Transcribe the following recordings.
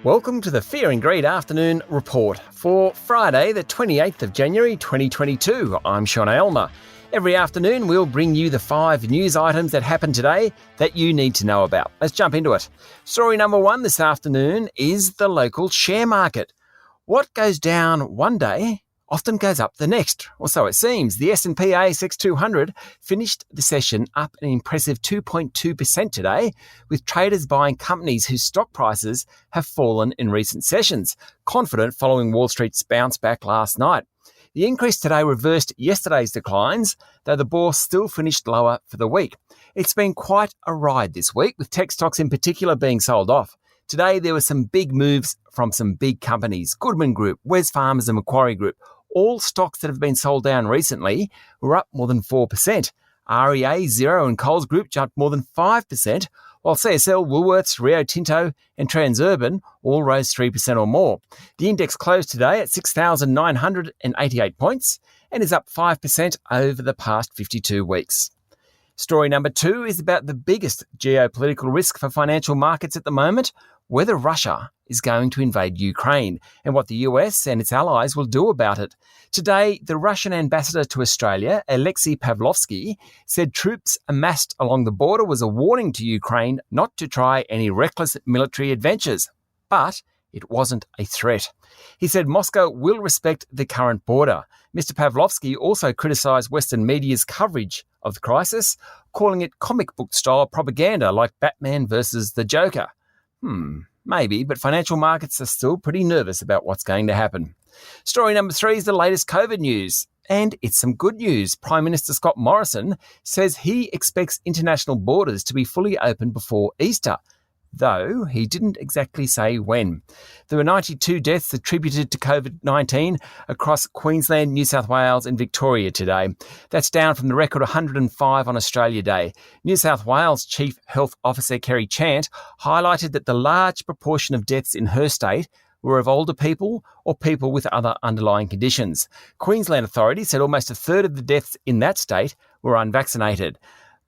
Welcome to the Fear and Greed Afternoon Report for Friday, the 28th of January 2022. I'm Sean Aylmer. Every afternoon, we'll bring you the 5 news items that happened today that you need to know about. Let's jump into it. Story number 1 this afternoon is the local share market. What goes down one day often goes up the next, or so it seems. The S&P ASX 200 finished the session up an impressive 2.2% today, with traders buying companies whose stock prices have fallen in recent sessions, confident following Wall Street's bounce back last night. The increase today reversed yesterday's declines, though the bourse still finished lower for the week. It's been quite a ride this week, with tech stocks in particular being sold off. Today, there were some big moves from some big companies: Goodman Group, Wesfarmers and Macquarie Group. All stocks that have been sold down recently were up more than 4%. REA, Xero and Coles Group jumped more than 5%, while CSL, Woolworths, Rio Tinto and Transurban all rose 3% or more. The index closed today at 6,988 points and is up 5% over the past 52 weeks. Story number 2 is about the biggest geopolitical risk for financial markets at the moment: whether Russia is going to invade Ukraine and what the US and its allies will do about it. Today, the Russian ambassador to Australia, Alexei Pavlovsky, said troops amassed along the border was a warning to Ukraine not to try any reckless military adventures. But it wasn't a threat. He said Moscow will respect the current border. Mr. Pavlovsky also criticised Western media's coverage of the crisis, calling it comic book-style propaganda like Batman versus the Joker. Maybe, but financial markets are still pretty nervous about what's going to happen. Story number 3 is the latest COVID news, and it's some good news. Prime Minister Scott Morrison says he expects international borders to be fully open before Easter, though he didn't exactly say when. There were 92 deaths attributed to COVID-19 across Queensland, New South Wales and Victoria today. That's down from the record 105 on Australia Day. New South Wales Chief Health Officer Kerry Chant highlighted that the large proportion of deaths in her state were of older people or people with other underlying conditions. Queensland authorities said almost a third of the deaths in that state were unvaccinated.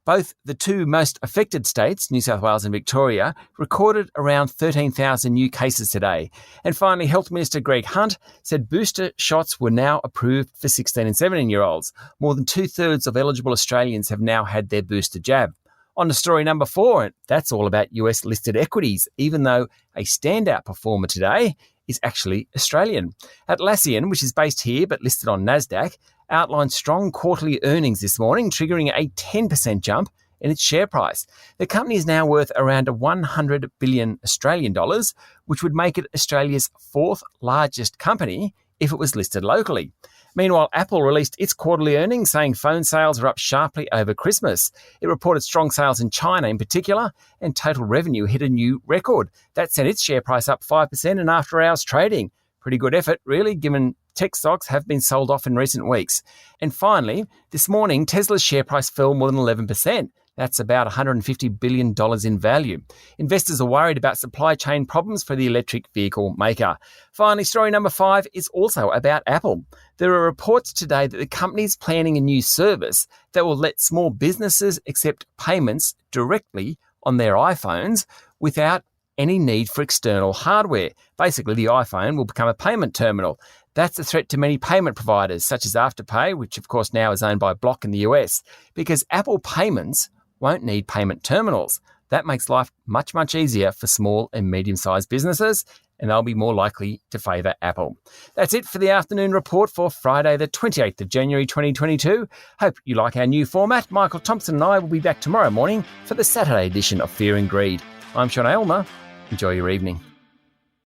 Both the two most affected states, New South Wales and Victoria, recorded around 13,000 new cases today. And finally, Health Minister Greg Hunt said booster shots were now approved for 16 and 17-year-olds. More than 2/3 of eligible Australians have now had their booster jab. On to story number 4, that's all about US-listed equities, even though a standout performer today is actually Australian. Atlassian, which is based here but listed on NASDAQ, outlined strong quarterly earnings this morning, triggering a 10% jump in its share price. The company is now worth around 100 billion Australian dollars, which would make it Australia's 4th largest company if it was listed locally. Meanwhile, Apple released its quarterly earnings, saying phone sales are up sharply over Christmas. It reported strong sales in China in particular, and total revenue hit a new record. That sent its share price up 5% in after-hours trading. Pretty good effort, really, given tech stocks have been sold off in recent weeks. And finally, this morning, Tesla's share price fell more than 11%. That's about $150 billion in value. Investors are worried about supply chain problems for the electric vehicle maker. Finally, story number 5 is also about Apple. There are reports today that the company is planning a new service that will let small businesses accept payments directly on their iPhones without any need for external hardware. Basically, the iPhone will become a payment terminal. That's a threat to many payment providers, such as Afterpay, which of course now is owned by Block in the US, because Apple payments won't need payment terminals. That makes life much, much easier for small and medium-sized businesses, and they'll be more likely to favour Apple. That's it for the afternoon report for Friday, the 28th of January 2022. Hope you like our new format. Michael Thompson and I will be back tomorrow morning for the Saturday edition of Fear and Greed. I'm Sean Aylmer. Enjoy your evening.